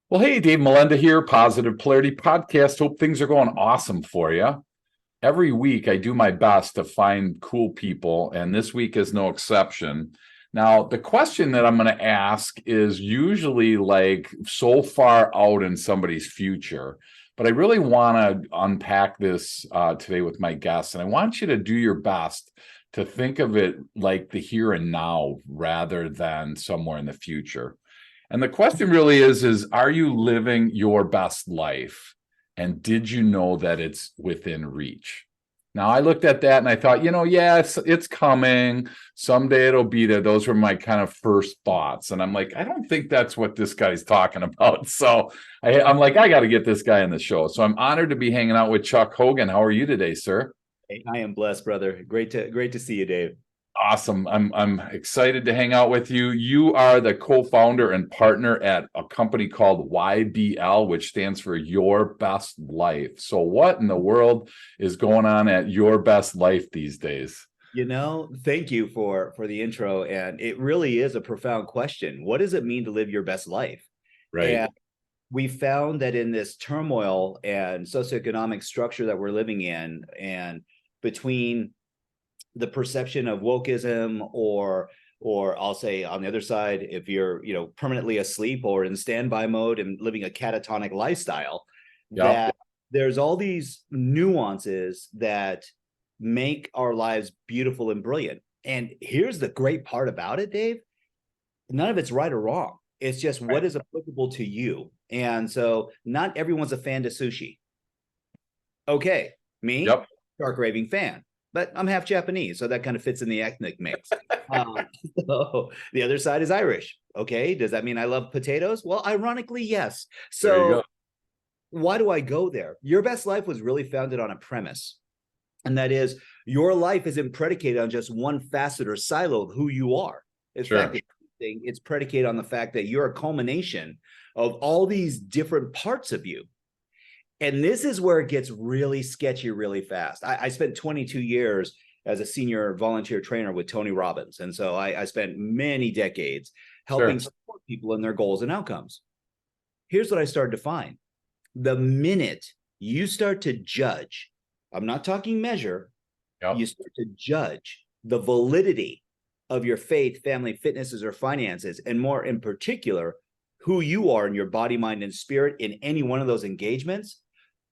Well, hey, Dave Melinda here, Positive Polarity Podcast. Hope things are going awesome for you. Every week, I do my best to find cool people, and this week is no exception. Now, the question that I'm going to ask is usually like so far out in somebody's future, but I really want to unpack this today with my guests, and I want you to do your best to think of it like the here and now rather than somewhere in the future. And the question really is are you living your best life? And did you know that it's within reach? Now I looked at that and I thought, yeah, it's coming. Someday it'll be there. Those were my kind of first thoughts. And I'm like, I don't think that's what this guy's talking about. So I'm like, I got to get this guy on the show. So I'm honored to be hanging out with Chuck Hogan. How are you today, sir? Hey, I am blessed, brother. Great to see you, Dave. Awesome. I'm excited to hang out with you. You are the co-founder and partner at a company called YBL, which stands for Your Best Life. So what in the world is going on at Your Best Life these days? Thank you for the intro. And it really is a profound question. What does it mean to live your best life? Right. And we found that in this turmoil and socioeconomic structure that we're living in, and between the perception of wokeism or I'll say on the other side, if you're permanently asleep or in standby mode and living a catatonic lifestyle, Yep. that there's all these nuances that make our lives beautiful and brilliant. And here's the great part about it, Dave. None of it's right or wrong. It's just Right. what is applicable to you. And so not everyone's a fan to sushi. Okay, me, Yep. shark raving fan, but I'm half Japanese, so that kind of fits in the ethnic mix. Um, so the other side is Irish. Okay, does that mean I love potatoes? Well, ironically, yes. There you go. So why do I go there? Your best life was really founded on a premise, and that is your life isn't predicated on just one facet or silo of who you are. In Sure. fact, it's predicated on the fact that you're a culmination of all these different parts of you. And this is where it gets really sketchy really fast. I spent 22 years as a senior volunteer trainer with Tony Robbins. And so I spent many decades Sure. helping support people in their goals and outcomes. Here's what I started to find. The minute you start to judge, I'm not talking measure, Yep. you start to judge the validity of your faith, family, fitnesses, or finances, and more in particular, who you are in your body, mind, and spirit in any one of those engagements,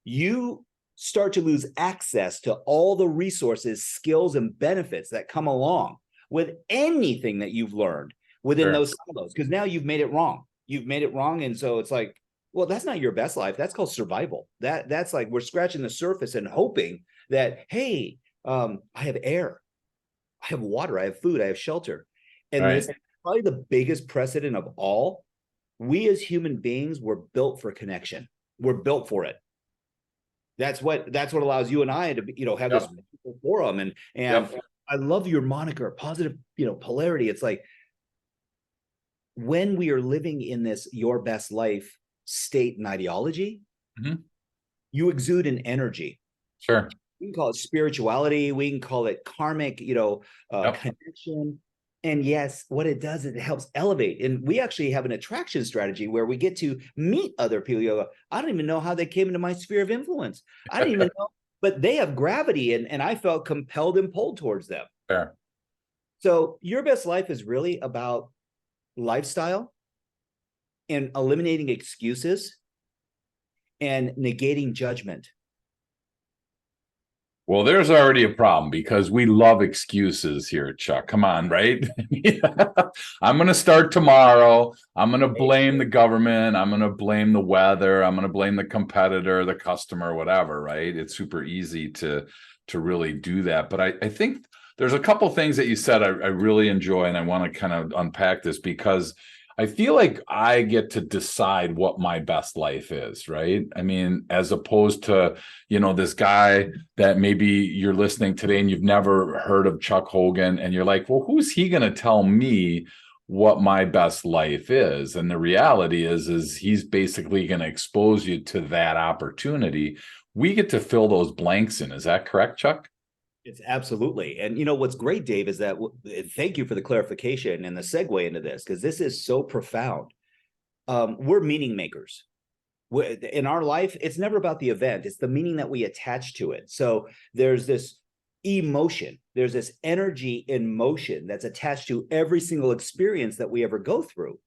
you start to lose access to all the resources, skills, and benefits that come along with anything that you've learned within Sure. those silos. Because now you've made it wrong. You've made it wrong. And so it's like, well, that's not your best life. That's called survival. That's like we're scratching the surface and hoping that, hey, I have air, I have water, I have food, I have shelter. And Right. this is probably the biggest precedent of all. We as human beings were built for connection. We're built for it. That's what allows you and I to have Yep. this forum. And Yep. I love your moniker, positive, polarity. It's like when we are living in this your best life state and ideology, Mhm. you exude an energy. Sure. We can call it spirituality, we can call it karmic, Yep. connection. And yes, what it does is it helps elevate. And we actually have an attraction strategy where we get to meet other people. I don't even know how they came into my sphere of influence. I didn't even know, but they have gravity, and I felt compelled and pulled towards them. Fair. So your best life is really about lifestyle and eliminating excuses and negating judgment. Well, there's already a problem because we love excuses here, Chuck. Come on, right? I'm going to start tomorrow. I'm going to blame the government. I'm going to blame the weather. I'm going to blame the competitor, the customer, whatever, right? It's super easy to really do that. But I think there's a couple things that you said I really enjoy, and I want to kind of unpack this because I feel like I get to decide what my best life is, right? I mean, as opposed to, this guy that maybe you're listening today and you've never heard of Chuck Hogan, and you're like, well, who's he going to tell me what my best life is? And the reality is he's basically going to expose you to that opportunity. We get to fill those blanks in. Is that correct, Chuck? It's absolutely. And what's great, Dave, is that thank you for the clarification and the segue into this, because this is so profound. we're meaning makers. In our life, it's never about the event, it's the meaning that we attach to it. So there's this emotion, there's this energy in motion that's attached to every single experience that we ever go through.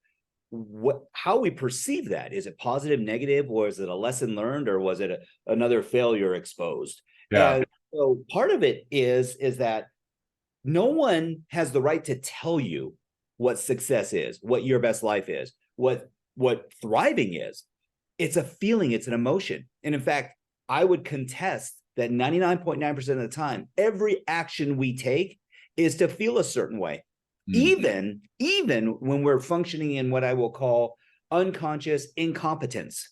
How we perceive that, is it positive, negative, or is it a lesson learned, or was it another failure exposed? Yeah. And so part of it is that no one has the right to tell you what success is, what your best life is, what thriving is. It's a feeling, it's an emotion. And in fact, I would contest that 99.9% of the time, every action we take is to feel a certain way. Even when we're functioning in what I will call unconscious incompetence.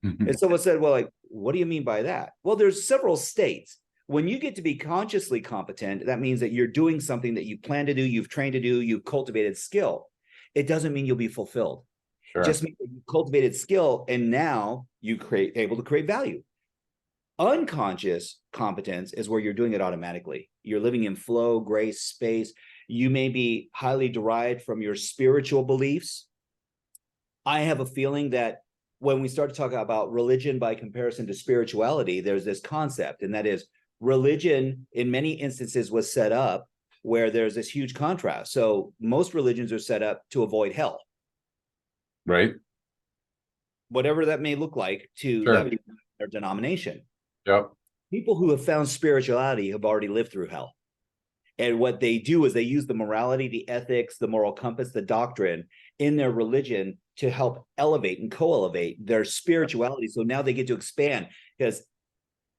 And someone said, well, like, what do you mean by that? Well, there's several states. When you get to be consciously competent, that means that you're doing something that you plan to do, you've trained to do, you've cultivated skill. It doesn't mean you'll be fulfilled. Sure. It just means that you cultivated skill and now you able to create value. Unconscious competence is where you're doing it automatically. You're living in flow, grace, space. You may be highly derived from your spiritual beliefs. I have a feeling that when we start to talk about religion by comparison to spirituality, there's this concept, and that is religion in many instances was set up where there's this huge contrast. So most religions are set up to avoid hell. Right. Whatever that may look like to their denomination. Yep. People who have found spirituality have already lived through hell. And what they do is they use the morality, the ethics, the moral compass, the doctrine in their religion to help elevate and co-elevate their spirituality. So now they get to expand, because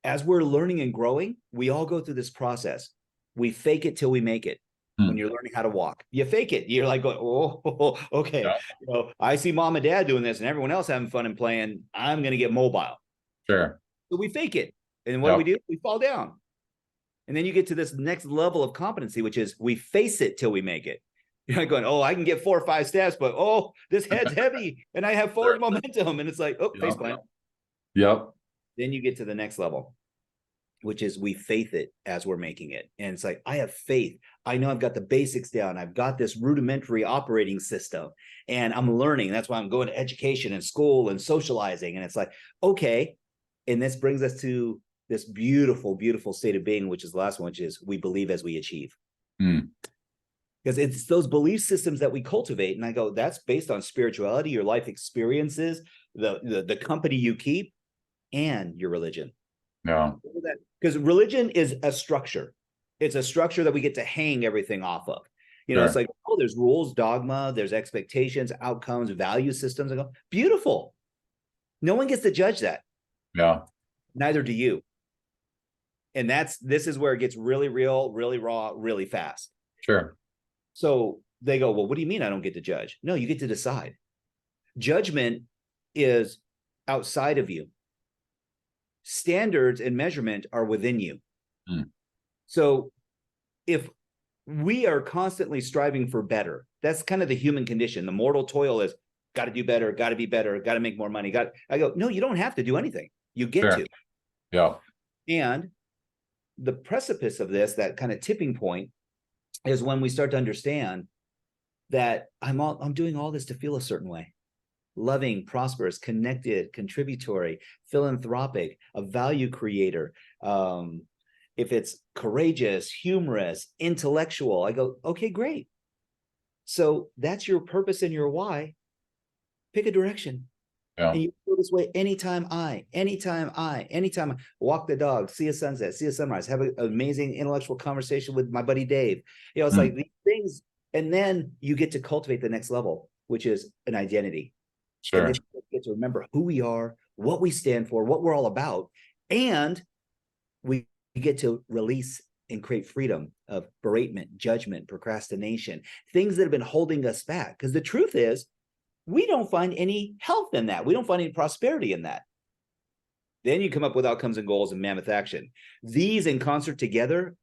as we're learning and growing, we all go through this process. We fake it till we make it. When you're learning how to walk, you fake it. You're like, oh, okay. Yeah. You know, I see mom and dad doing this and everyone else having fun and playing. I'm going to get mobile. Sure. So we fake it. And what do? We fall down. And then you get to this next level of competency, which is we face it till we make it. You're not going, I can get 4 or 5 steps, but this head's heavy and I have forward momentum. And it's like, face plant. Yep. Then you get to the next level, which is we faith it as we're making it. And it's like, I have faith. I know I've got the basics down. I've got this rudimentary operating system and I'm learning. That's why I'm going to education and school and socializing. And it's like, okay. And this brings us to this beautiful, beautiful state of being, which is the last one, which is we believe as we achieve. Because it's those belief systems that we cultivate. And I go, that's based on spirituality, your life experiences, the company you keep, and your religion. Yeah. Because religion is a structure. It's a structure that we get to hang everything off of. You know, It's like, there's rules, dogma, there's expectations, outcomes, value systems. I go, beautiful. No one gets to judge that. Yeah. Neither do you. And this is where it gets really real, really raw, really fast. Sure. So they go, well, what do you mean I don't get to judge? No, you get to decide. Judgment is outside of you. Standards and measurement are within you. So if we are constantly striving for better, that's kind of the human condition. The mortal toil is got to do better, got to be better, got to make more money. I go, no, you don't have to do anything. You get to. Yeah. And the precipice of this, that kind of tipping point, is when we start to understand that I'm doing all this to feel a certain way. Loving, prosperous, connected, contributory, philanthropic, a value creator. If it's courageous, humorous, intellectual, I go, okay, great. So that's your purpose and your why. Pick a direction. Yeah. And you feel this way anytime I walk the dog, see a sunset, see a sunrise, have an amazing intellectual conversation with my buddy Dave. You know, it's like these things. And then you get to cultivate the next level, which is an identity. Sure. And then we get to remember who we are, what we stand for, what we're all about. And we get to release and create freedom of beratement, judgment, procrastination, things that have been holding us back. Because the truth is, we don't find any health in that. We don't find any prosperity in that. Then you come up with outcomes and goals and mammoth action. These in concert together,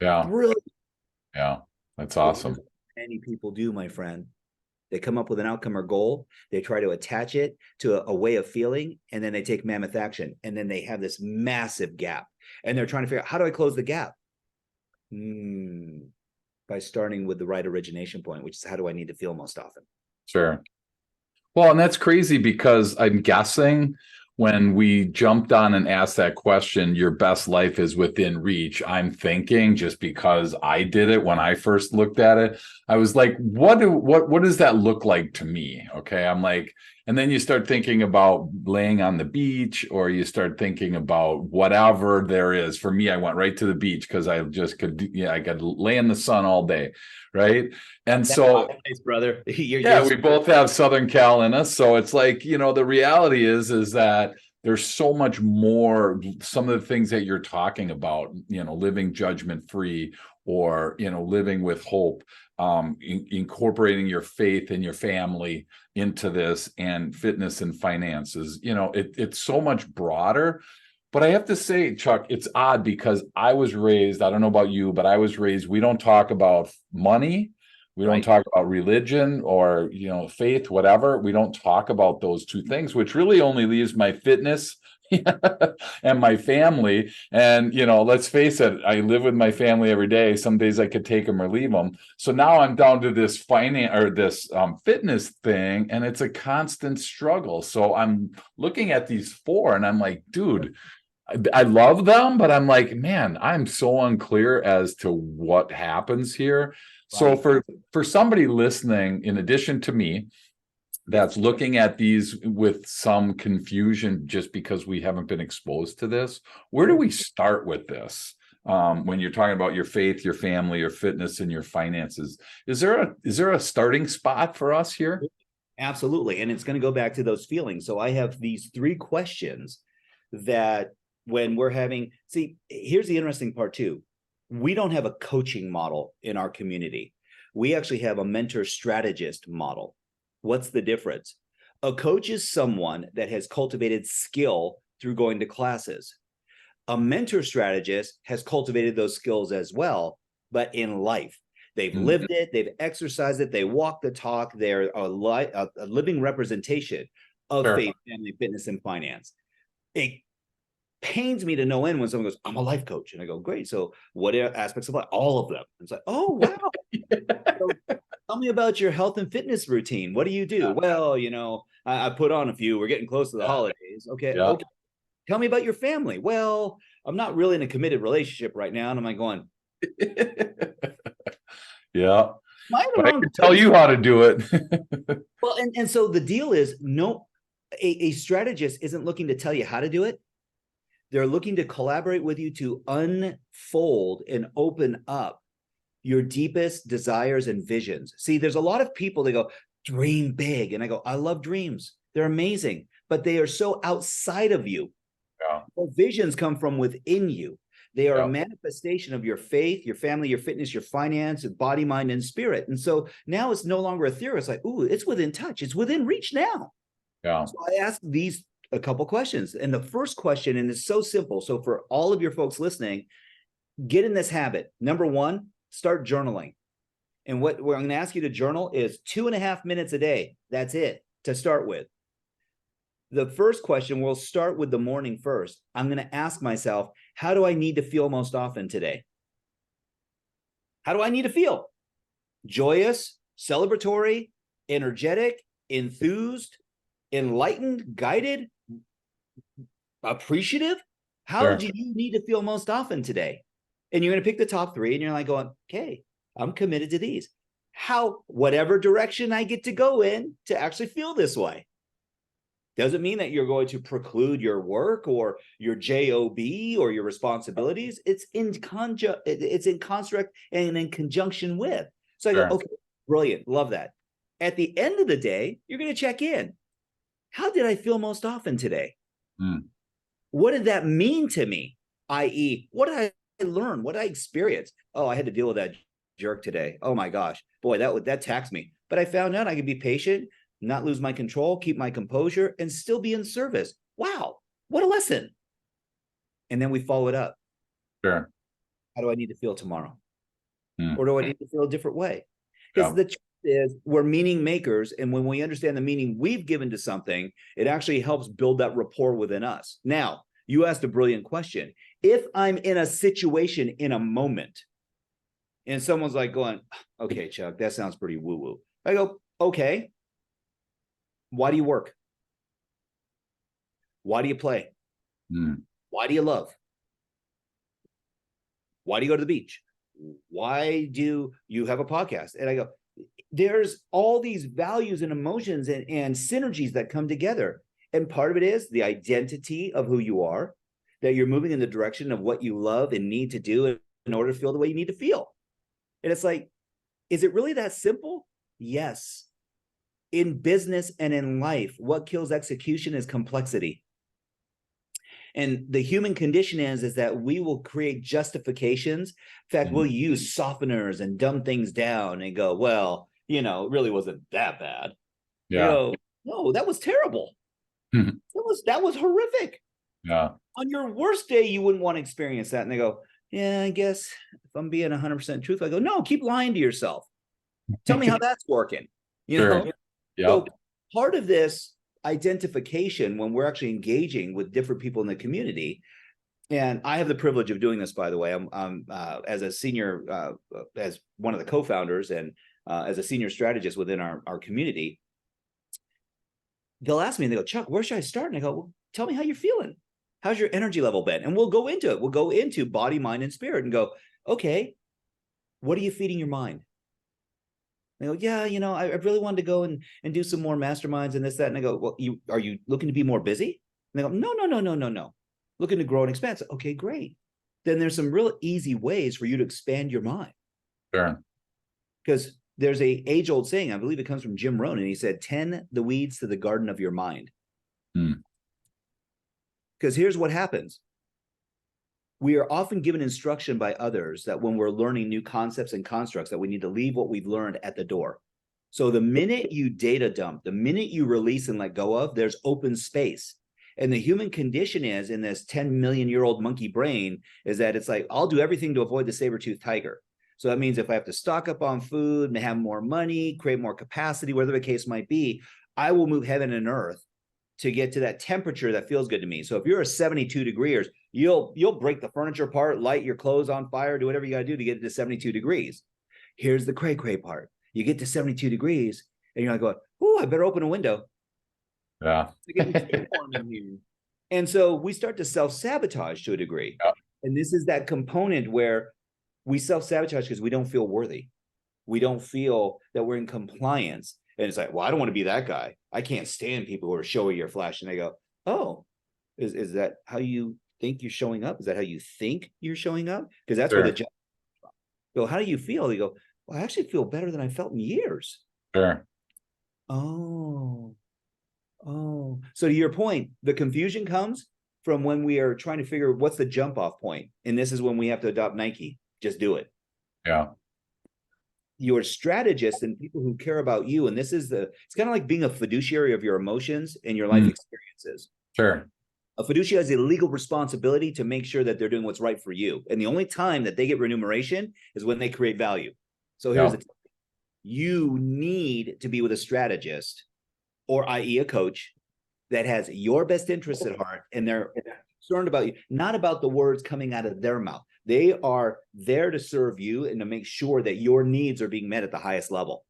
brilliant. Yeah, that's awesome. Many people do, my friend. They come up with an outcome or goal. They try to attach it to a way of feeling, and then they take mammoth action. And then they have this massive gap. And they're trying to figure out, how do I close the gap? By starting with the right origination point, which is, how do I need to feel most often? Sure. Well, and that's crazy because I'm guessing when we jumped on and asked that question, your best life is within reach. I'm thinking just because I did it when I first looked at it, I was like, what does that look like to me? Okay. I'm like, and then you start thinking about laying on the beach, or you start thinking about whatever there is. For me, I went right to the beach because I just could, yeah, I could lay in the sun all day. Right. And That's so nice, brother. yeah, we both have Southern Cal in us. So it's like, the reality is that there's so much more, some of the things that you're talking about, living judgment free, or, living with hope, incorporating your faith and your family into this, and fitness and finances, it's so much broader. But I have to say, Chuck, it's odd because I was raised, I don't know about you, but I was raised, we don't talk about money. We don't Right. talk about religion or, faith, whatever. We don't talk about those two things, which really only leaves my fitness and my family. And, let's face it, I live with my family every day. Some days I could take them or leave them. So now I'm down to this fitness thing, and it's a constant struggle. So I'm looking at these four and I'm like, dude, I love them, but I'm like, man, I'm so unclear as to what happens here. So Right. for somebody listening, in addition to me, that's looking at these with some confusion just because we haven't been exposed to this, where do we start with this? When you're talking about your faith, your family, your fitness, and your finances, is there a starting spot for us here? Absolutely. And it's going to go back to those feelings. So I have these three questions that when we're having, see, here's the interesting part too. We don't have a coaching model in our community. We actually have a mentor strategist model. What's the difference? A coach is someone that has cultivated skill through going to classes. A mentor strategist has cultivated those skills as well, but in life. They've lived it, they've exercised it, they walk the talk, they're a living representation of Sure. faith, family, fitness, and finance. It pains me to no end when someone goes, I'm a life coach. And I go, great. So what aspects of life? All of them. It's like, oh, wow. So tell me about your health and fitness routine. What do you do? Well, I put on a few. We're getting close to the holidays. Okay. Yeah. Okay. Tell me about your family. Well, I'm not really in a committed relationship right now. And I'm like going, Yeah. am I in the But I wrong can tell place? you how to do it. Well, and so the deal is a strategist isn't looking to tell you how to do it. They're looking to collaborate with you to unfold and open up your deepest desires and visions. See, there's a lot of people that go, dream big. And I go, I love dreams. They're amazing, but they are so outside of you. Yeah. Well, visions come from within you. They are Yeah. a manifestation of your faith, your family, your fitness, your finance, body, mind, and spirit. And so now it's no longer a theory. It's like, ooh, it's within touch. It's within reach now. Yeah. So I ask these a couple questions. And the first question, and it's so simple. So for all of your folks listening, get in this habit. Number one, start journaling. And what I'm going to ask you to journal is 2.5 minutes a day. That's it to start with. The first question, we'll start with the morning first. I'm going to ask myself, how do I need to feel most often today? How do I need to feel? Joyous, celebratory, energetic, enthused, enlightened, guided, appreciative? How do you need to feel most often today? And you're going to pick the top three, and you're like going, okay, I'm committed to these. Whatever direction I get to go in to actually feel this way. Doesn't mean that you're going to preclude your work or your job or your responsibilities. It's in construct and in conjunction with. So I go, okay, brilliant, love that. At the end of the day, you're going to check in. How did I feel most often today? What did that mean to me? I.e., what did I learn? What did I experience? Oh, I had to deal with that jerk today. Oh my gosh, boy, that taxed me. But I found out I could be patient, not lose my control, keep my composure, and still be in service. Wow, what a lesson. And then we follow it up. Sure. How do I need to feel tomorrow? Or do I need to feel a different way? Because Yeah. the truth is, we're meaning makers. And when we understand the meaning we've given to something, it actually helps build that rapport within us. Now, you asked a brilliant question. If I'm in a situation in a moment, and someone's like going, okay, Chuck, that sounds pretty woo-woo. I go, okay. Why do you work? Why do you play? Mm. Why do you love? Why do you go to the beach? Why do you have a podcast? And I go, there's all these values and emotions and synergies that come together. And part of it is the identity of who you are, that you're moving in the direction of what you love and need to do in order to feel the way you need to feel. And it's like, is it really that simple? Yes. In business and in life, what kills execution is complexity. And the human condition is that we will create justifications. In fact, we'll use softeners and dumb things down and go, well, it really wasn't that bad. Yeah. You go, no, that was terrible. That was horrific. Yeah. On your worst day, you wouldn't want to experience that. And they go, yeah, I guess if I'm being 100% truthful, I go, no, keep lying to yourself. Tell me how that's working. Sure. Yep. So part of this identification, when we're actually engaging with different people in the community, and I have the privilege of doing this, by the way. I'm as a senior, as one of the co-founders, and as a senior strategist within our community. They'll ask me, and they go, Chuck, where should I start? And I go, well, tell me how you're feeling. How's your energy level been? And we'll go into it. We'll go into body, mind, and spirit, and go, okay, what are you feeding your mind? They go, yeah, I really wanted to go and do some more masterminds and this, that. And I go, well, are you looking to be more busy? And they go, no. Looking to grow and expand. So, okay, great. Then there's some real easy ways for you to expand your mind. Sure. Because there's a age-old saying, I believe it comes from Jim Rohn, and he said, tend the weeds to the garden of your mind. Because here's what happens. We are often given instruction by others that when we're learning new concepts and constructs, that we need to leave what we've learned at the door. So the minute you data dump, the minute you release and let go of, there's open space. And the human condition is, in this 10 million-year-old monkey brain, is that it's like, I'll do everything to avoid the saber-toothed tiger. So that means if I have to stock up on food and have more money, create more capacity, whatever the case might be, I will move heaven and earth to get to that temperature that feels good to me. So if you're a 72 degrees, you'll break the furniture apart, light your clothes on fire, do whatever you got to do to get to 72 degrees. Here's the cray part. You get to 72 degrees and you're like going, oh, I better open a window. Yeah. And so we start to self-sabotage to a degree. Yeah. And this is that component where we self-sabotage because we don't feel worthy. We don't feel that we're in compliance. And it's like, well, I don't want to be that guy. I can't stand people who are showy or flashy. And they go, oh, is that how you think you're showing up? Is that how you think you're showing up? Because that's Sure. where the job. Go, how do you feel? You go, well, I actually feel better than I felt in years. Sure. Oh. So to your point, the confusion comes from when we are trying to figure what's the jump off point. And this is when we have to adopt Nike. Just do it. Yeah. Your strategists and people who care about you. And it's kind of like being a fiduciary of your emotions and your life experiences. Sure. A fiduciary has a legal responsibility to make sure that they're doing what's right for you. And the only time that they get remuneration is when they create value. So here's the you need to be with a strategist, or i.e. a coach, that has your best interests at heart, and they're concerned about you, not about the words coming out of their mouth. They are there to serve you and to make sure that your needs are being met at the highest level,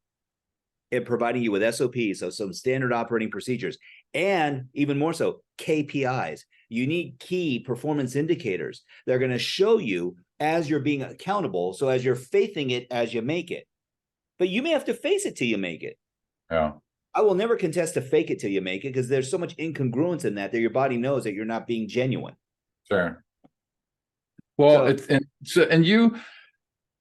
and providing you with SOPs, so some standard operating procedures, and even more so, KPIs. You need key performance indicators. They're going to show you as you're being accountable, so as you're faithing it as you make it. But you may have to face it till you make it. Yeah. I will never contest to fake it till you make it, because there's so much incongruence in that your body knows that you're not being genuine. Sure. Well,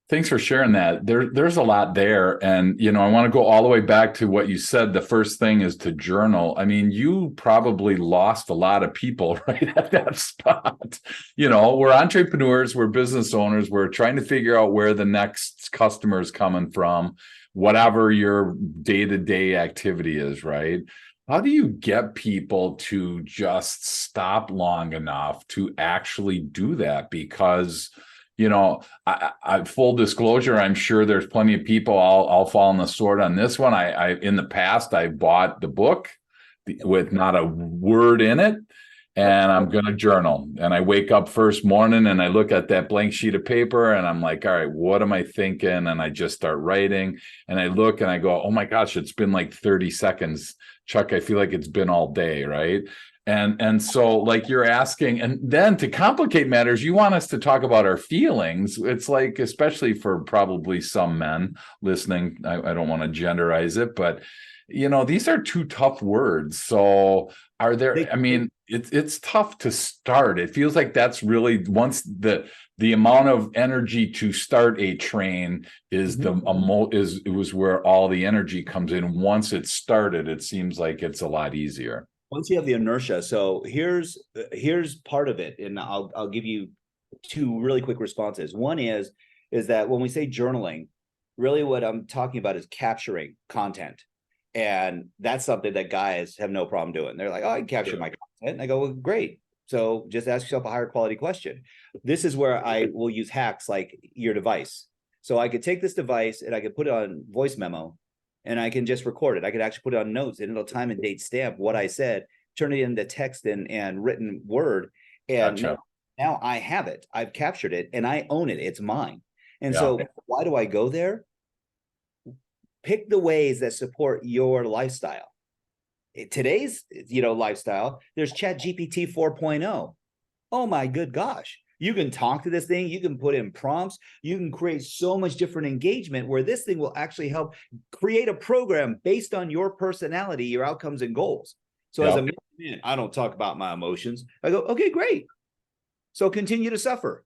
thanks for sharing that. There's a lot there. And, I want to go all the way back to what you said. The first thing is to journal. I mean, you probably lost a lot of people right at that spot. We're entrepreneurs, we're business owners, we're trying to figure out where the next customer is coming from, whatever your day-to-day activity is, right? How do you get people to just stop long enough to actually do that? Because I full disclosure, I'm sure there's plenty of people. I'll fall on the sword on this one. I in the past, I bought the book with not a word in it. and I'm going to journal. And I wake up first morning and I look at that blank sheet of paper and I'm like, all right, what am I thinking? And I just start writing and I look and I go, oh my gosh, it's been like 30 seconds. Chuck, I feel like it's been all day, right? And so like you're asking, and then to complicate matters, you want us to talk about our feelings. It's like, especially for probably some men listening, I don't want to genderize it, but these are two tough words. So are there, I mean, it's tough to start. It feels like that's really once the amount of energy to start a train is it was where all the energy comes in. Once it's started, it seems like it's a lot easier. Once you have the inertia. So here's part of it, and I'll give you two really quick responses. One is that when we say journaling, really what I'm talking about is capturing content. And that's something that guys have no problem doing. They're like, oh, I can capture my content. And I go, well, great. So just ask yourself a higher quality question. This is where I will use hacks like your device. So I could take this device and I could put it on voice memo and I can just record it. I could actually put it on notes and it'll time and date stamp what I said, turn it into text and written word. And Gotcha. now I have it. I've captured it and I own it. It's mine. And so why do I go there? Pick the ways that support your lifestyle. Today's, lifestyle, there's ChatGPT 4.0. Oh my good gosh. You can talk to this thing. You can put in prompts. You can create so much different engagement where this thing will actually help create a program based on your personality, your outcomes and goals. So as a man, I don't talk about my emotions. I go, okay, great. So continue to suffer.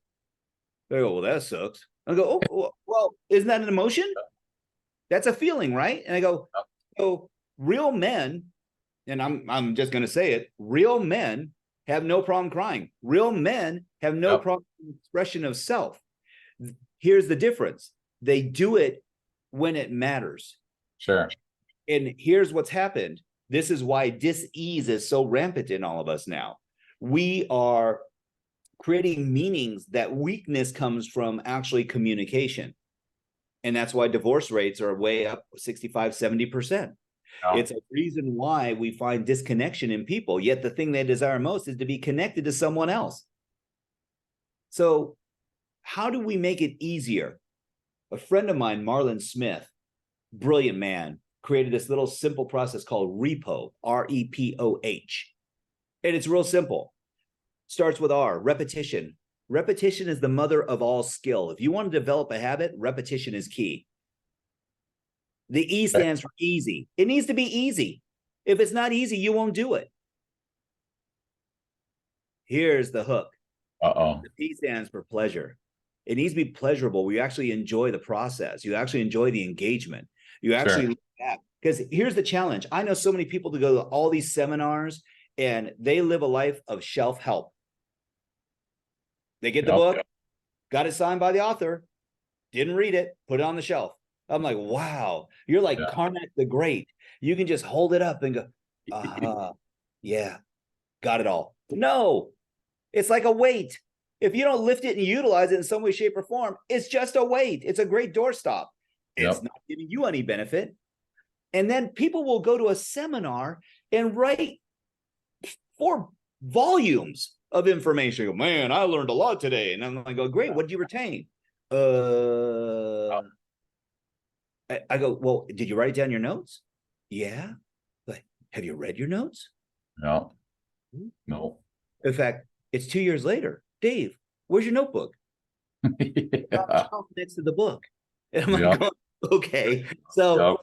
They go, well, that sucks. I go, oh, well, isn't that an emotion? That's a feeling, right? And I go, so real men, and I'm just going to say it, real men have no problem crying. Real men have no problem with expression of self. Here's the difference. They do it when it matters. Sure. And here's what's happened. This is why dis-ease is so rampant in all of us now. We are creating meanings that weakness comes from actually communication. And that's why divorce rates are way up 65, 70%. It's a reason why we find disconnection in people, yet the thing they desire most is to be connected to someone else. So how do we make it easier? A friend of mine, Marlon Smith, brilliant man, created this little simple process called REPOH, R-E-P-O-H. And it's real simple. Starts with R, repetition. Repetition is the mother of all skill. If you want to develop a habit, repetition is key. The E stands for easy. It needs to be easy. If it's not easy, you won't do it. Here's the hook. The P stands for pleasure. It needs to be pleasurable where you actually enjoy the process. You actually enjoy the engagement. You actually look back. Because here's the challenge. I know so many people that go to all these seminars and they live a life of self-help. They get the book, got it signed by the author, didn't read it, put it on the shelf. I'm like, wow, you're like Karnak the Great. You can just hold it up and go, yeah, got it all. No, it's like a weight. If you don't lift it and utilize it in some way, shape, or form, it's just a weight. It's a great doorstop. It's not giving you any benefit. And then people will go to a seminar and write 4 volumes of information. Go, man, I learned a lot today. And I'm like, oh, great. What did you retain? I go, well, did you write down your notes? Yeah. But have you read your notes? No. In fact, it's 2 years later. Dave, where's your notebook? Next to the book. And I'm like, okay. So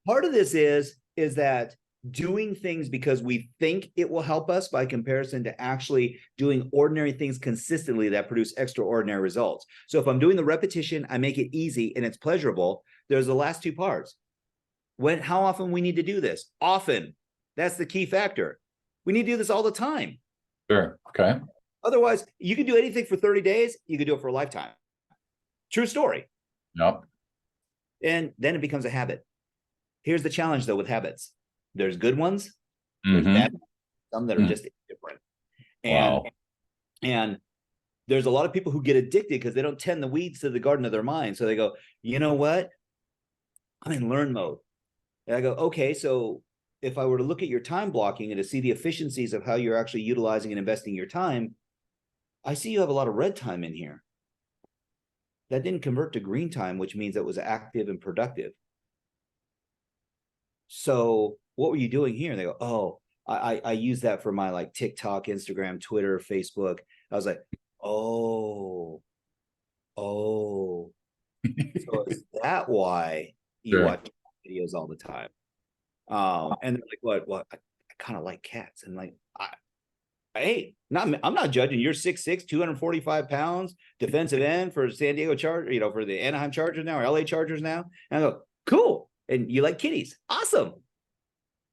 part of this is that doing things because we think it will help us by comparison to actually doing ordinary things consistently that produce extraordinary results. So if I'm doing the repetition, I make it easy and it's pleasurable. There's the last 2 parts. How often we need to do this? Often. That's the key factor. We need to do this all the time. Sure. Okay. Otherwise, you can do anything for 30 days. You can do it for a lifetime. True story. Yep. And then it becomes a habit. Here's the challenge, though, with habits. There's good ones, there's bad ones, some that are just different. And there's a lot of people who get addicted because they don't tend the weeds to the garden of their mind. So they go, you know what? I'm in learn mode. And I go, okay, so if I were to look at your time blocking and to see the efficiencies of how you're actually utilizing and investing your time, I see you have a lot of red time in here. That didn't convert to green time, which means it was active and productive. So what were you doing here? And they go, oh, I use that for my like TikTok, Instagram, Twitter, Facebook. I was like, oh. So is that why you Sure. watch videos all the time? And they're like, what? I kind of like cats. And like, hey, I'm not judging. You're 6'6", 245 pounds, defensive end for San Diego Chargers, for the Anaheim Chargers now, or LA Chargers now. And I go, cool. And you like kitties. Awesome.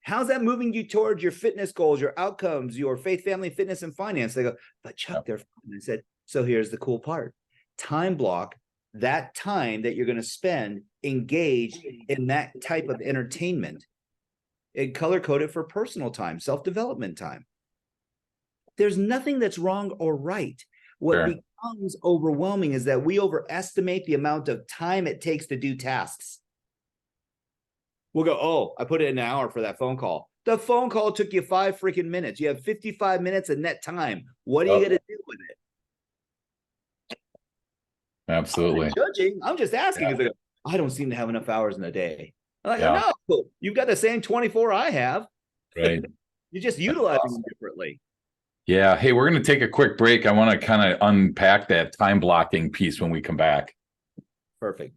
How's that moving you towards your fitness goals, your outcomes, your faith, family, fitness, and finance? They go, but Chuck, they're fine. I said, so here's the cool part. Time block that time that you're going to spend engaged in that type of entertainment and color code it for personal time, self-development time. There's nothing that's wrong or right. What becomes overwhelming is that we overestimate the amount of time it takes to do tasks. We'll go, oh, I put it in an hour for that phone call. The phone call took you 5 freaking minutes. You have 55 minutes of net time. What are you going to do with it? Absolutely. I'm not judging. I'm just asking. Yeah. I don't seem to have enough hours in a day. I'm like, no, you've got the same 24 I have. Right. You're just utilizing them differently. Yeah. Hey, we're going to take a quick break. I want to kind of unpack that time blocking piece when we come back. Perfect.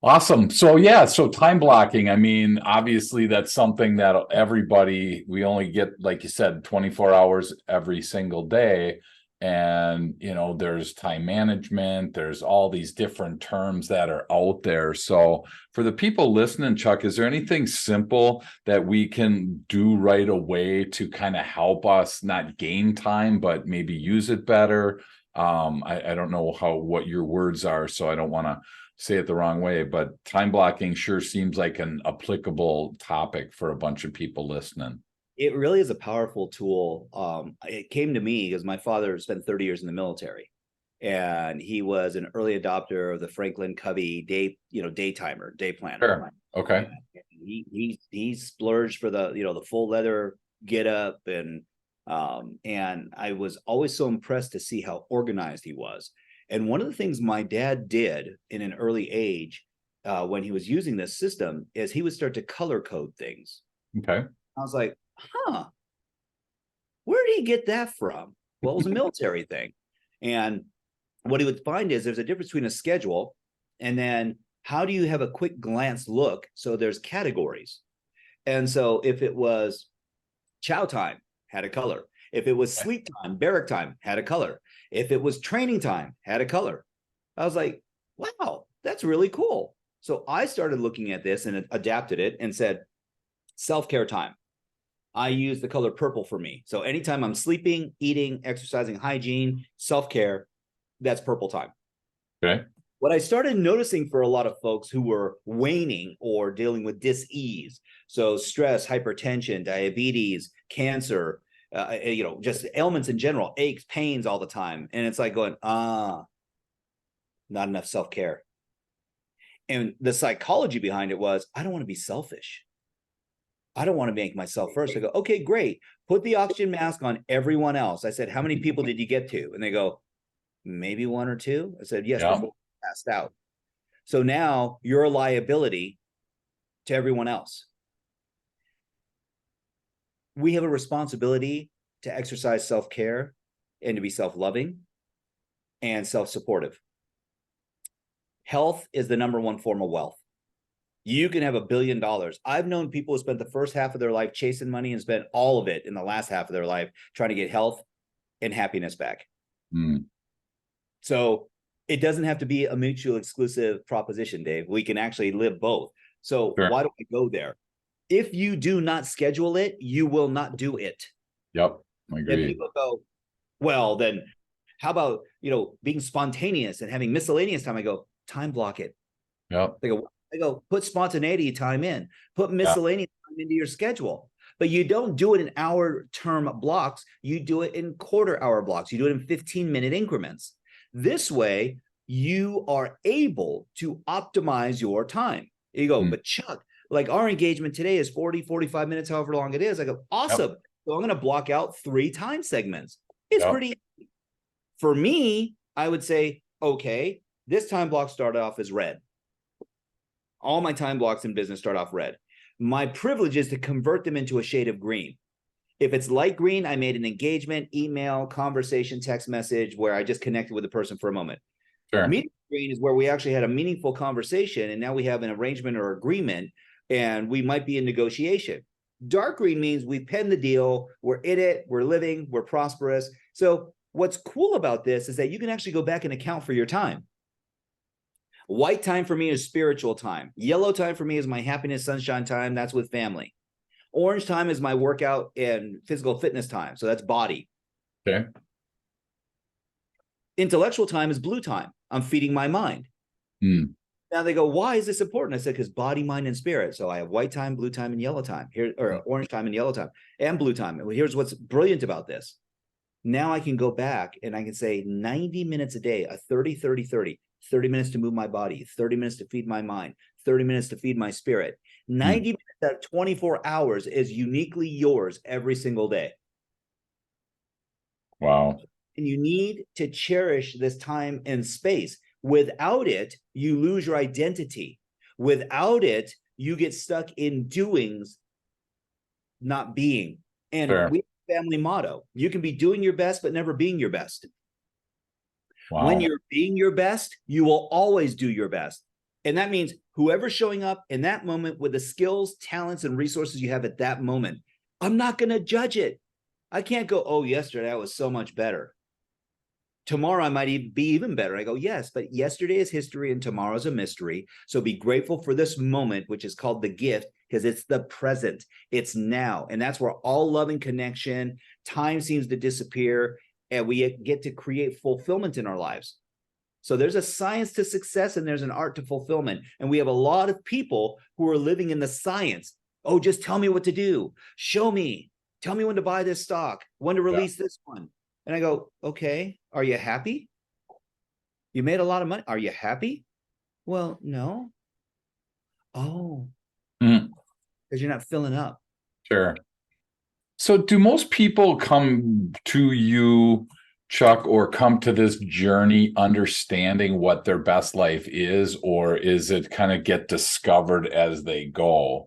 Awesome. So time blocking, I mean, obviously that's something that everybody, we only get, like you said, 24 hours every single day. And, there's time management, there's all these different terms that are out there. So for the people listening, Chuck, is there anything simple that we can do right away to kind of help us not gain time, but maybe use it better? I don't know what your words are, so I don't want to say it the wrong way, but time blocking sure seems like an applicable topic for a bunch of people listening. It really is a powerful tool. It came to me because my father spent 30 years in the military, and he was an early adopter of the Franklin Covey day timer, day planner. Sure. Okay. He splurged for the full leather get up, and I was always so impressed to see how organized he was. And one of the things my dad did in an early age when he was using this system is he would start to color code things. Okay. I was like, where did he get that from? Well, it was a military thing. And what he would find is there's a difference between a schedule and then how do you have a quick glance look? So there's categories. And so if it was chow time, had a color. If it was sleep time, barrack time, had a color. If it was training time, had a color. I was like, wow, that's really cool. So I started looking at this and adapted it and said, self-care time. I use the color purple for me. So anytime I'm sleeping, eating, exercising, hygiene, self-care, that's purple time. Okay. What I started noticing for a lot of folks who were waning or dealing with dis-ease, so stress, hypertension, diabetes, cancer, just ailments in general, aches, pains all the time. And it's like going, not enough self-care. And the psychology behind it was, I don't want to be selfish. I don't want to make myself first. I go, okay, great. Put the oxygen mask on everyone else. I said, how many people did you get to? And they go, maybe 1 or 2. I said, yes, before I passed out. So now you're a liability to everyone else. We have a responsibility to exercise self-care and to be self-loving and self-supportive. Health is the #1 form of wealth. You can have $1 billion. I've known people who spent the first half of their life chasing money and spent all of it in the last half of their life trying to get health and happiness back. So it doesn't have to be a mutually exclusive proposition, Dave. We can actually live both. So why don't we go there? If you do not schedule it, you will not do it. Yep. I agree. And people go, well, then how about, being spontaneous and having miscellaneous time? I go, time block it. Yep. I go, put spontaneity time in, put miscellaneous time into your schedule. But you don't do it in hour-term blocks. You do it in quarter-hour blocks. You do it in 15-minute increments. This way, you are able to optimize your time. You go, but Chuck, like our engagement today is 40, 45 minutes, however long it is. I go, awesome. Yep. So I'm going to block out 3 time segments. It's pretty, for me, I would say, okay, this time block started off as red. All my time blocks in business start off red. My privilege is to convert them into a shade of green. If it's light green, I made an engagement, email, conversation, text message where I just connected with the person for a moment. Sure. Medium green is where we actually had a meaningful conversation, and now we have an arrangement or agreement, and we might be in negotiation. Dark green means we penned the deal, we're in it, we're living, we're prosperous. So what's cool about this is that you can actually go back and account for your time. White time for me is spiritual time. Yellow time for me is my happiness, sunshine time. That's with family. Orange time is my workout and physical fitness time. So that's body. Okay. Intellectual time is blue time. I'm feeding my mind. Now they go, why is this important? I said, because body, mind, and spirit. So I have white time, blue time, and yellow time here, or orange time and yellow time and blue time. And here's what's brilliant about this. Now I can go back and I can say 90 minutes a day, a 30, 30, 30, 30 minutes to move my body, 30 minutes to feed my mind, 30 minutes to feed my spirit. 90 minutes out of 24 hours is uniquely yours every single day. Wow. And you need to cherish this time and space. Without it, you lose your identity. Without it, you get stuck in doings, not being. And we have a family motto. You can be doing your best, but never being your best. Wow. When you're being your best, you will always do your best. And that means whoever's showing up in that moment with the skills, talents, and resources you have at that moment, I'm not going to judge it. I can't go, oh, yesterday I was so much better. Tomorrow I might be even better. I go, yes, but yesterday is history and tomorrow's a mystery. So be grateful for this moment, which is called the gift, because it's the present. It's now. And that's where all love and connection, time seems to disappear, and we get to create fulfillment in our lives. So there's a science to success and there's an art to fulfillment. And we have a lot of people who are living in the science. Oh, just tell me what to do. Show me. Tell me when to buy this stock, when to release this one. And I go, okay, are you happy? You made a lot of money. Are you happy? Well, no. Oh, because you're not filling up. Sure. So do most people come to you, Chuck, or come to this journey understanding what their best life is, or is it kind of get discovered as they go?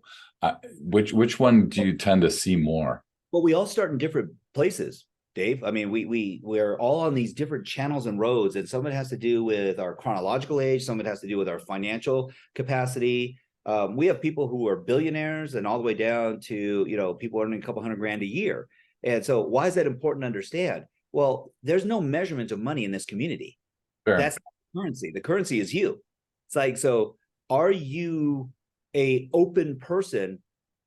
Which one do you tend to see more? Well, we all start in different places, Dave. I mean, we're all on these different channels and roads, and some of it has to do with our chronological age, some of it has to do with our financial capacity. We have people who are billionaires and all the way down to, people earning a couple $100,000 a year. And so why is that important to understand? Well, there's no measurement of money in this community. Sure. That's not the currency. The currency is you. It's like, so are you a open person?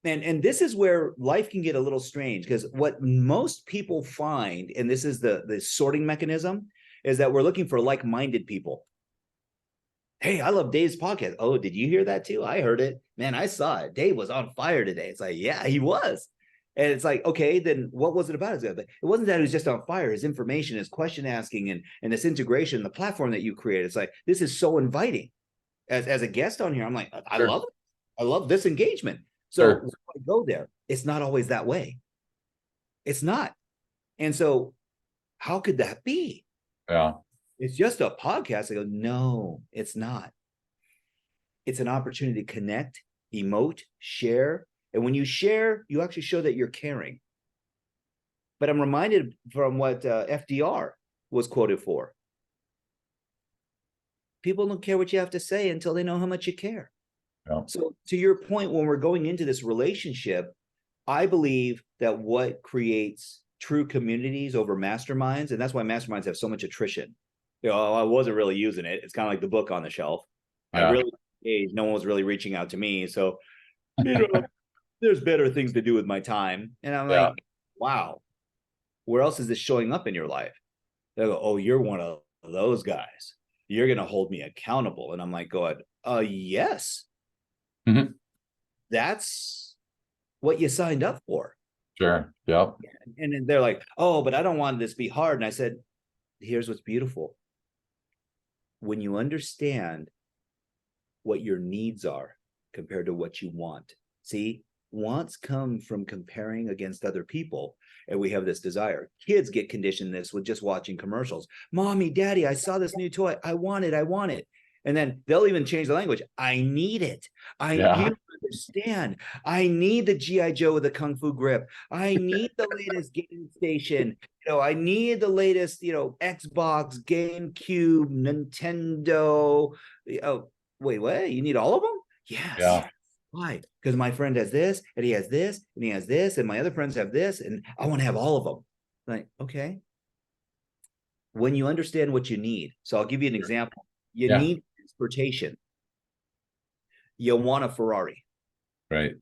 And this is where life can get a little strange, because what most people find, and this is the sorting mechanism, is that we're looking for like-minded people. Hey, I love Dave's podcast. Oh, did you hear that too? I heard it. Man, I saw it. Dave was on fire today. It's like, yeah, he was. And it's like, okay, then what was it about? It wasn't that he was just on fire. His information, his question asking, and this integration, the platform that you created. It's like, this is so inviting. As a guest on here, I'm like, I love it. I love this engagement. So when I go there, it's not always that way. It's not. And so how could that be? Yeah. It's just a podcast. I go, no, it's not. It's an opportunity to connect, emote, share. And when you share, you actually show that you're caring. But I'm reminded from what FDR was quoted for. People don't care what you have to say until they know how much you care. Yeah. So to your point, when we're going into this relationship, I believe that what creates true communities over masterminds, and that's why masterminds have so much attrition. I wasn't really using it. It's kind of like the book on the shelf. Yeah. I really engaged. No one was really reaching out to me. So, there's better things to do with my time. And I'm like, wow, where else is this showing up in your life? They go, oh, you're one of those guys. You're going to hold me accountable. And I'm like, yes. Mm-hmm. That's what you signed up for. Sure. Yep. And then they're like, oh, but I don't want this to be hard. And I said, here's what's beautiful. When you understand what your needs are, compared to what you want. See, wants come from comparing against other people, and we have this desire. Kids get conditioned this with just watching commercials. Mommy, daddy, I saw this new toy. I want it. I want it. And then they'll even change the language. I need it. You don't understand. I need the G.I. Joe with the Kung Fu grip. I need the latest game station. I need the latest, Xbox, GameCube, Nintendo. Oh, wait, what? You need all of them? Yes. Yeah. Why? Because my friend has this, and he has this, and he has this, and my other friends have this, and I want to have all of them. Like, okay. When you understand what you need, so I'll give you an example. You need transportation. You want a Ferrari. Right.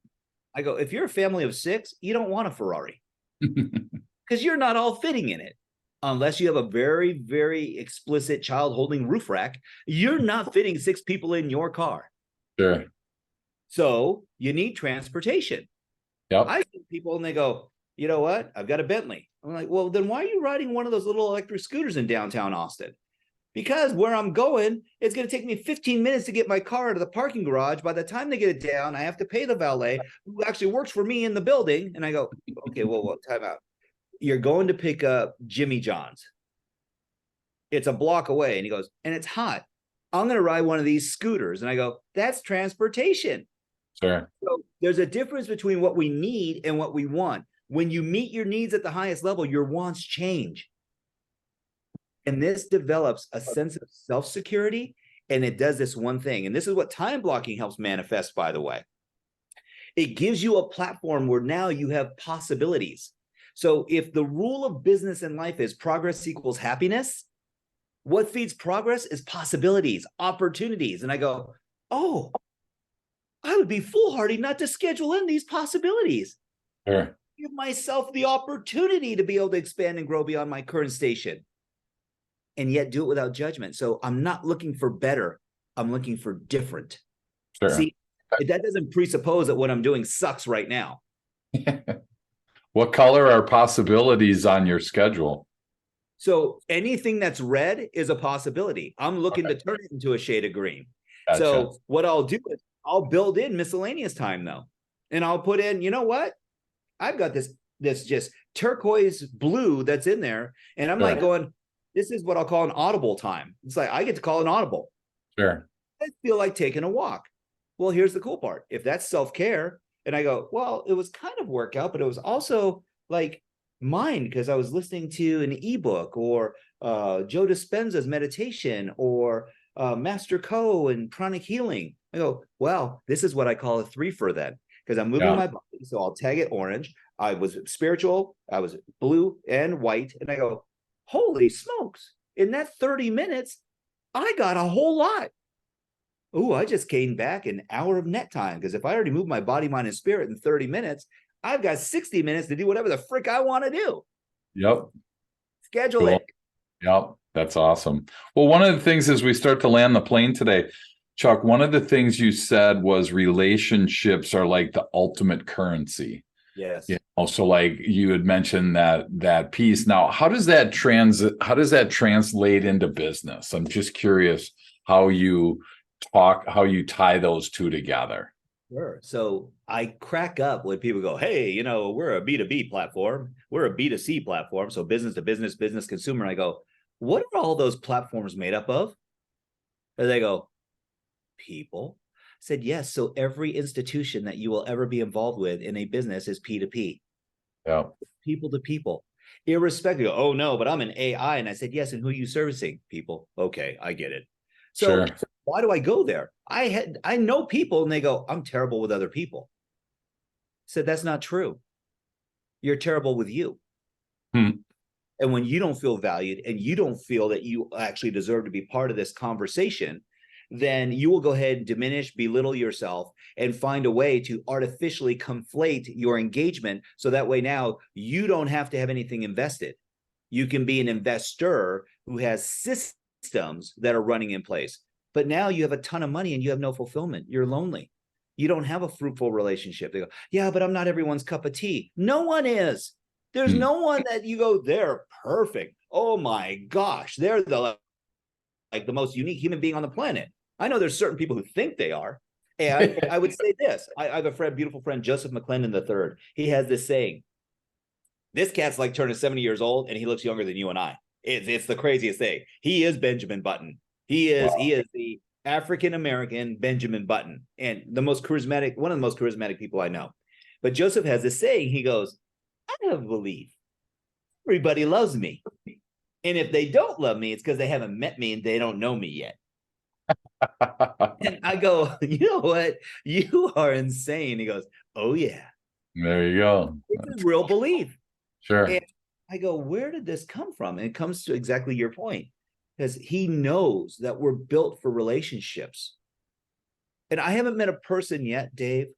I go, if you're a family of 6, you don't want a Ferrari because you're not all fitting in it. Unless you have a very, very explicit child holding roof rack, you're not fitting 6 people in your car. Sure. So you need transportation. Yep. I see people and they go, you know what? I've got a Bentley. I'm like, well, then why are you riding one of those little electric scooters in downtown Austin? Because where I'm going, it's going to take me 15 minutes to get my car to the parking garage. By the time they get it down, I have to pay the valet who actually works for me in the building. And I go, okay, well, time out. You're going to pick up Jimmy John's. It's a block away. And he goes, and it's hot. I'm going to ride one of these scooters. And I go, that's transportation. Sure. So there's a difference between what we need and what we want. When you meet your needs at the highest level, your wants change. And this develops a sense of self-security, and it does this one thing. And this is what time blocking helps manifest, by the way. It gives you a platform where now you have possibilities. So if the rule of business and life is progress equals happiness, what feeds progress is possibilities, opportunities. And I go, oh, I would be foolhardy not to schedule in these possibilities. Sure. Give myself the opportunity to be able to expand and grow beyond my current station. And yet do it without judgment. So I'm not looking for better. I'm looking for different. Sure. See, that doesn't presuppose that what I'm doing sucks right now. What color are possibilities on your schedule? So anything that's red is a possibility. I'm looking to turn it into a shade of green. Gotcha. So what I'll do is I'll build in miscellaneous time though. And I'll put in, you know what? I've got this just turquoise blue that's in there. And I'm like going, this is what I'll call an audible time. It's like I get to call an audible. Sure. I feel like taking a walk. Well, here's the cool part. If that's self-care, and I go, well, it was kind of workout, but it was also like mine because I was listening to an ebook or Joe Dispenza's meditation or Master Co and pranic healing. I go, well, this is what I call a 3-fer then because I'm moving my body. So I'll tag it orange. I was spiritual. I was blue and white. And I go, holy smokes, in that 30 minutes, I got a whole lot. Ooh, I just gained back an hour of net time because if I already moved my body, mind, and spirit in 30 minutes, I've got 60 minutes to do whatever the frick I want to do. Yep. Schedule it. Yep. That's awesome. Well, one of the things as we start to land the plane today, Chuck, one of the things you said was relationships are like the ultimate currency. Yes. So like you had mentioned that piece. Now, how does that translate into business? I'm just curious how you tie those two together. Sure. So I crack up when people go, hey, we're a B2B platform. We're a B2C platform. So business to business, business consumer. And I go, what are all those platforms made up of? And they go, people. I said, yes. So every institution that you will ever be involved with in a business is P2P. Yeah. People to people. Irrespective. Oh, no, but I'm an AI. And I said, yes. And who are you servicing? People. Okay, I get it. So why do I go there? I know people and they go, I'm terrible with other people. I said, that's not true. You're terrible with you. And when you don't feel valued and you don't feel that you actually deserve to be part of this conversation, then you will go ahead and diminish, belittle yourself, and find a way to artificially conflate your engagement. So that way now you don't have to have anything invested. You can be an investor who has systems that are running in place. But now you have a ton of money and you have no fulfillment. You're lonely. You don't have a fruitful relationship. They go, yeah, but I'm not everyone's cup of tea. No one is. There's no one that you go, they're perfect. Oh my gosh, they're the most unique human being on the planet. I know there's certain people who think they are, And I would say this, I have a friend, beautiful friend, Joseph McClendon III. He has this saying, this cat's like turning 70 years old and he looks younger than you and I. It's the craziest thing. He is Benjamin Button. He is the African-American Benjamin Button, and one of the most charismatic people I know. But Joseph has this saying, he goes, I have a belief. Everybody loves me. And if they don't love me, it's because they haven't met me and they don't know me yet. And I go, you know what? You are insane. He goes, oh yeah. There you go. It's a real belief. Sure. And I go, where did this come from? And it comes to exactly your point, because he knows that we're built for relationships. And I haven't met a person yet, Dave,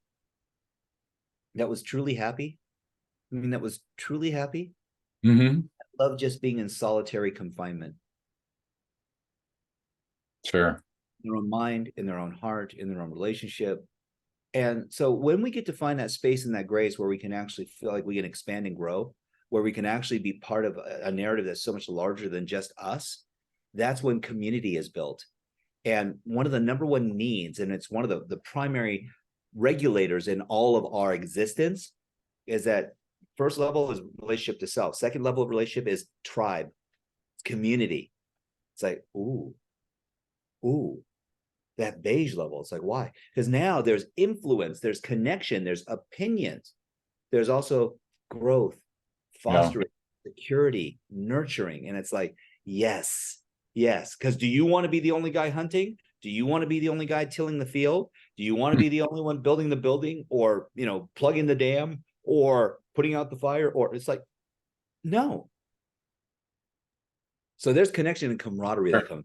that was truly happy. I mean, that was truly happy. Mm-hmm. I love just being in solitary confinement. Sure. In their own mind, in their own heart, in their own relationship. And so when we get to find that space and that grace where we can actually feel like we can expand and grow, where we can actually be part of a narrative that's so much larger than just us, that's when community is built. And one of the number one needs, and it's one of the primary regulators in all of our existence, is that first level is relationship to self. Second level of relationship is tribe. It's community. It's like, ooh, that beige level. It's like, why? Because now there's influence, there's connection, there's opinions. There's also growth, fostering, security, nurturing. And it's like, yes. Because do you want to be the only guy hunting? Do you want to be the only guy tilling the field? Do you want to be the only one building the building, or, plugging the dam, or putting out the fire? Or it's like, no. So there's connection and camaraderie that comes.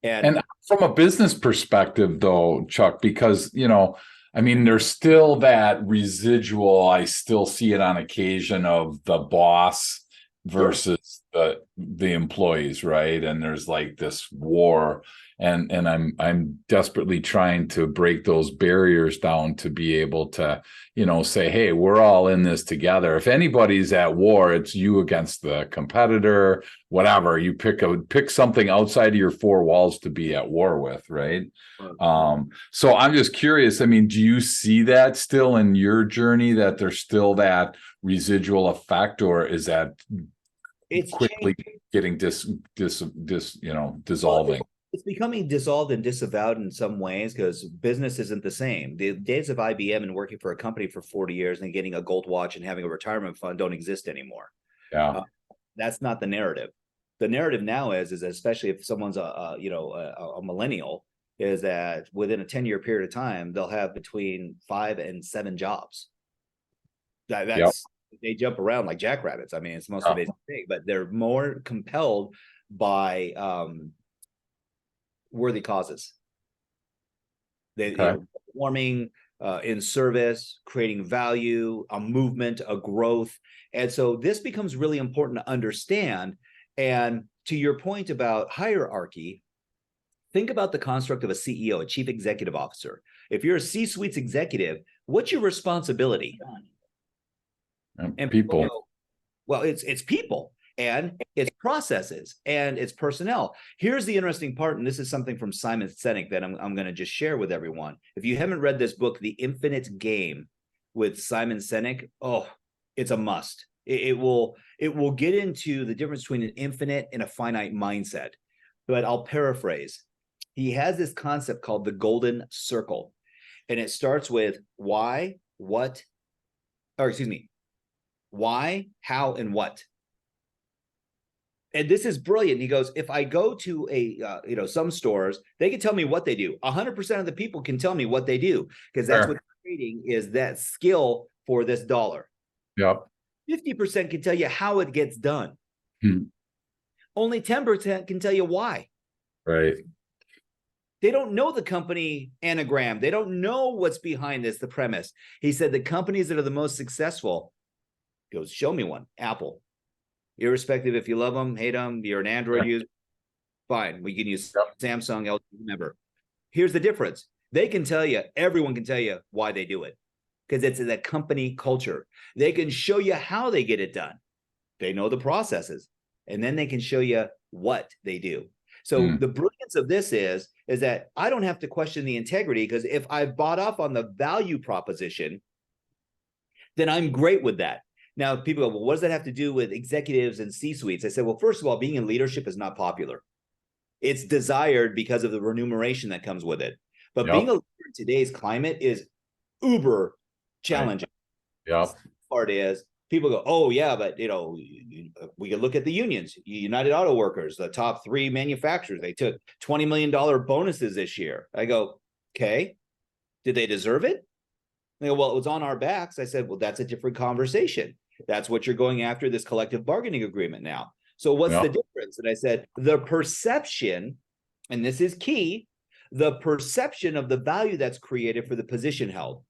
And from a business perspective, though, Chuck, because, there's still that residual, I still see it on occasion, of the boss versus the employees, right? And there's like this war, and I'm desperately trying to break those barriers down to be able to, say, hey, we're all in this together. If anybody's at war, it's you against the competitor, whatever. You pick something outside of your four walls to be at war with, right? So I'm just curious, do you see that still in your journey, that there's still that residual effect, or is that it's quickly getting dissolving? Well, it's becoming dissolved and disavowed in some ways, because business isn't the same. The days of IBM and working for a company for 40 years and getting a gold watch and having a retirement fund don't exist anymore. Yeah. That's not the narrative. The narrative now is especially if someone's a millennial, is that within a 10-year period of time, they'll have between 5 and 7 jobs. They jump around like jackrabbits. It's the most amazing thing, but they're more compelled by worthy causes. Performing in service, creating value, a movement, a growth. And so this becomes really important to understand. And to your point about hierarchy, think about the construct of a CEO, a chief executive officer. If you're a C-suite executive, what's your responsibility? And people. Well, it's people, and it's processes, and it's personnel. Here's the interesting part, and this is something from Simon Sinek that I'm going to just share with everyone. If you haven't read this book, The Infinite Game with Simon Sinek, it's a must. It will get into the difference between an infinite and a finite mindset. But I'll paraphrase. He has this concept called the golden circle, and it starts with why, how, and what. And this is brilliant. He goes, if I go to some stores, they can tell me what they do. 100% of the people can tell me what they do, because that's what trading is, that skill for this dollar. Yep. 50% can tell you how it gets done. Only 10% can tell you why. Right. They don't know the company anagram. They don't know what's behind this, the premise. He said the companies that are the most successful, goes, show me one. Apple. Irrespective if you love them, hate them, you're an Android user, fine. We can use Samsung, LG, whatever. Here's the difference. They can tell you, everyone can tell you why they do it, because it's the company culture. They can show you how they get it done. They know the processes, and then they can show you what they do. So the brilliance of this is that I don't have to question the integrity, because if I've bought off on the value proposition, then I'm great with that. Now, people go, well, what does that have to do with executives and C-suites? I said, well, first of all, being in leadership is not popular. It's desired because of the remuneration that comes with it. But being a leader in today's climate is uber challenging. Right. The part is, people go, oh yeah, but we can look at the unions. United Auto Workers, the top 3 manufacturers, they took $20 million bonuses this year. I go, okay, did they deserve it? They go, well, it was on our backs. I said, well, that's a different conversation. That's what you're going after, this collective bargaining agreement now. So what's the difference? And I said, the perception, and this is key, the perception of the value that's created for the position held.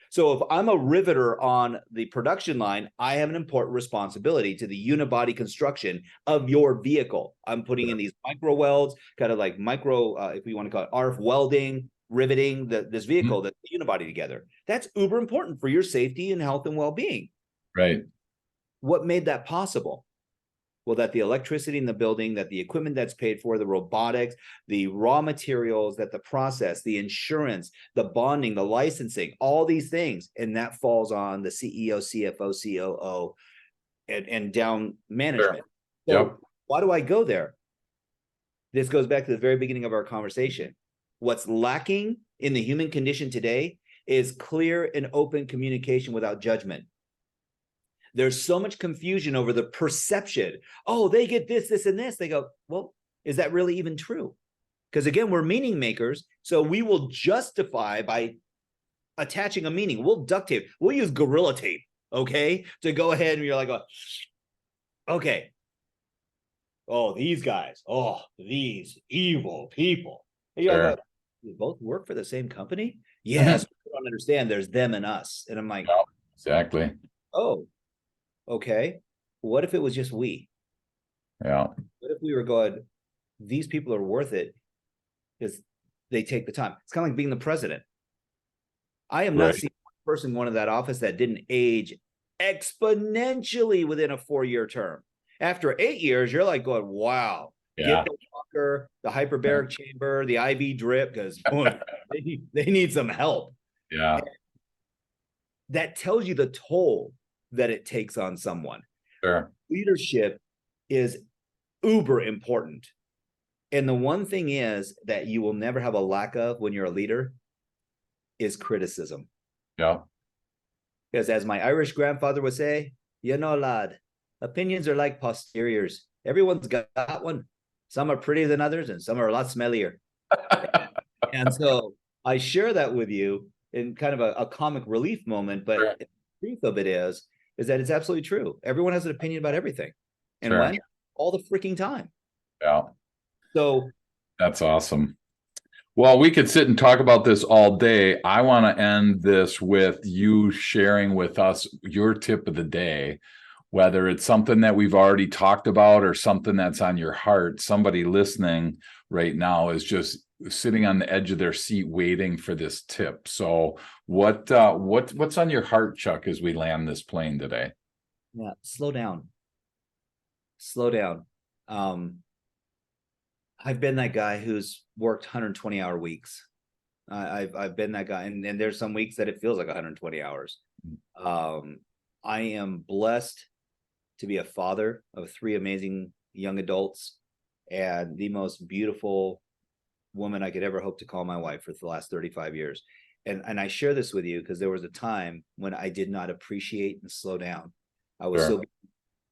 So if I'm a riveter on the production line, I have an important responsibility to the unibody construction of your vehicle. I'm putting in these micro welds, kind of like micro, if we want to call it RF welding, riveting this vehicle, the unibody together. That's uber important for your safety and health and well-being. Right. What made that possible? Well, that the electricity in the building, that the equipment that's paid for, the robotics, the raw materials, that the process, the insurance, the bonding, the licensing, all these things. And that falls on the CEO, CFO, COO, and down management. Sure. So why do I go there? This goes back to the very beginning of our conversation. What's lacking in the human condition today is clear and open communication without judgment. There's so much confusion over the perception. Oh, they get this, this, and this. They go, well, is that really even true? Because again, we're meaning makers. So we will justify by attaching a meaning. We'll duct tape. We'll use Gorilla Tape, okay? To go ahead and you're like, okay. Oh, these guys. Oh, these evil people. And you're like, we both work for the same company? Yes. I don't understand. There's them and us. And I'm like, exactly. Oh, okay. What if it was just we? Yeah. What if we were going, these people are worth it because they take the time? It's kind of like being the president. I am not seeing one person going to that office that didn't age exponentially within a 4-year term. After 8 years, you're like going, wow, get the walker, the hyperbaric chamber, the IV drip, because they need some help. Yeah. And that tells you the toll that it takes on someone. Sure. Leadership is uber important. And the one thing is that you will never have a lack of when you're a leader is criticism. Yeah. Because as my Irish grandfather would say, lad, opinions are like posteriors. Everyone's got one. Some are prettier than others, and some are a lot smellier. And so I share that with you in kind of a comic relief moment, but the truth of it is that it's absolutely true. Everyone has an opinion about everything. And when? All the freaking time. Yeah. So that's awesome. Well, we could sit and talk about this all day. I want to end this with you sharing with us your tip of the day, whether it's something that we've already talked about or something that's on your heart. Somebody listening right now is just sitting on the edge of their seat waiting for this tip. So what's on your heart, Chuck, as we land this plane today? Yeah, slow down. Slow down. I've been that guy who's worked 120-hour weeks. I've been that guy, and there's some weeks that it feels like 120 hours. I am blessed to be a father of 3 amazing young adults and the most beautiful woman I could ever hope to call my wife for the last 35 years. And I share this with you because there was a time when I did not appreciate and slow down. I was so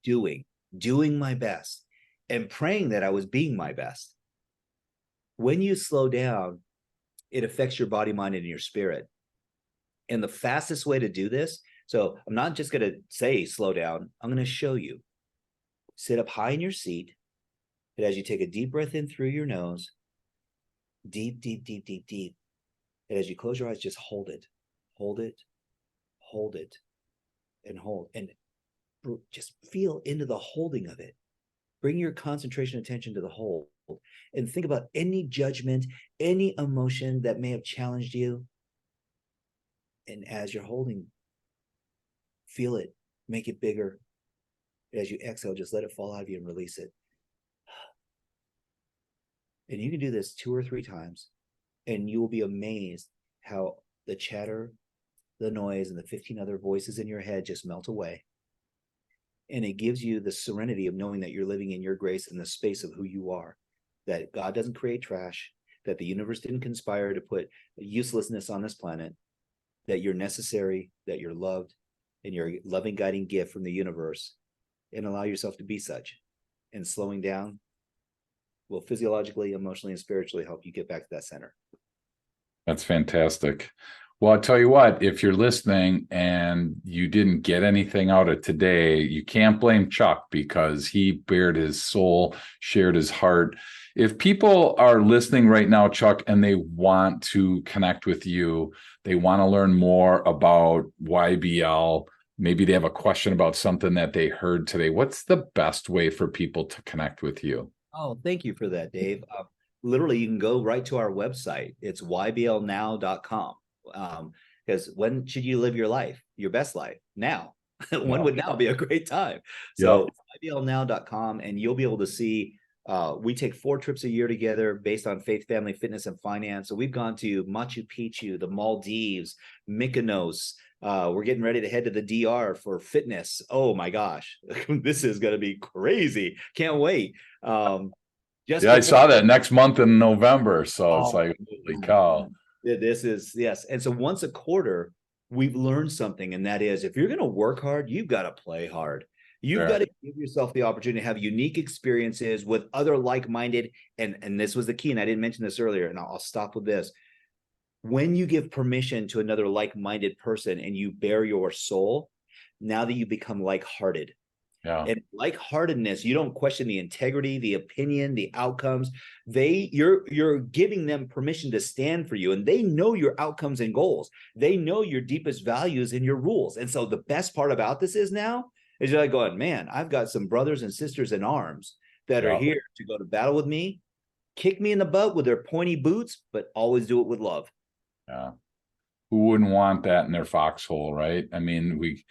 doing my best and praying that I was being my best. When you slow down, it affects your body, mind, and your spirit. And the fastest way to do this, so I'm not just going to say slow down, I'm going to show you. Sit up high in your seat. And as you take a deep breath in through your nose, deep, deep, deep, deep, deep. And as you close your eyes, just hold it, hold it, hold it, and hold. And just feel into the holding of it. Bring your concentration attention to the hold. And think about any judgment, any emotion that may have challenged you. And as you're holding, feel it, make it bigger. As you exhale, just let it fall out of you and release it. And you can do this 2 or 3 times, and you will be amazed how the chatter, the noise, and the 15 other voices in your head just melt away. And it gives you the serenity of knowing that you're living in your grace in the space of who you are, that God doesn't create trash, that the universe didn't conspire to put uselessness on this planet, that you're necessary, that you're loved, and you're a loving guiding gift from the universe, and allow yourself to be such. And slowing down will physiologically, emotionally, and spiritually help you get back to that center. That's fantastic. Well, I'll tell you what, if you're listening and you didn't get anything out of today, you can't blame Chuck, because he bared his soul, shared his heart. If people are listening right now, Chuck, and they want to connect with you, they want to learn more about YBL, maybe they have a question about something that they heard today, what's the best way for people to connect with you? Oh, thank you for that, Dave. Literally, you can go right to our website. It's yblnow.com. Because when should you live your life, your best life? Now. When would now be a great time? So yblnow.com, and you'll be able to see, we take 4 trips a year together based on faith, family, fitness, and finance. So we've gone to Machu Picchu, the Maldives, Mykonos. We're getting ready to head to the DR for fitness. Oh my gosh, this is going to be crazy. Can't wait. I saw that next month in November. So it's like, holy cow. This is, yes. And so once a quarter, we've learned something. And that is, if you're going to work hard, you've got to play hard. You've got to give yourself the opportunity to have unique experiences with other like-minded. And this was the key. And I didn't mention this earlier, and I'll stop with this. When you give permission to another like-minded person and you bare your soul, now that you become like-hearted. Yeah. And like-heartedness, you don't question the integrity, the opinion, the outcomes. You're giving them permission to stand for you, and they know your outcomes and goals. They know your deepest values and your rules. And so the best part about this is now is you're like going, man, I've got some brothers and sisters in arms that are here to go to battle with me, kick me in the butt with their pointy boots, but always do it with love. Yeah. Who wouldn't want that in their foxhole, right? I mean,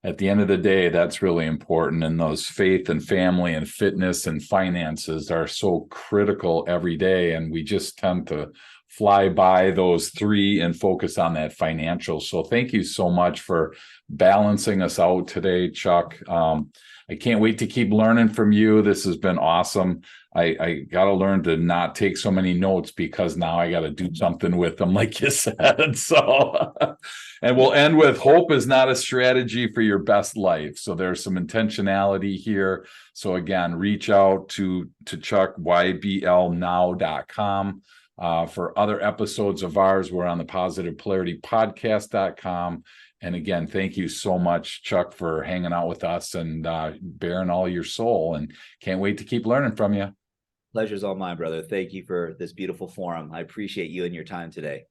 at the end of the day, that's really important. And those faith and family and fitness and finances are so critical every day. And we just tend to fly by those 3 and focus on that financial. So thank you so much for balancing us out today, Chuck. I can't wait to keep learning from you. This has been awesome. I got to learn to not take so many notes, because now I got to do something with them, like you said. So, and we'll end with, hope is not a strategy for your best life. So there's some intentionality here. So again, reach out to Chuck, yblnow.com. For other episodes of ours, we're on the positivepolaritypodcast.com. And again, thank you so much, Chuck, for hanging out with us and bearing all your soul, and can't wait to keep learning from you. Pleasure's all mine, brother. Thank you for this beautiful forum. I appreciate you and your time today.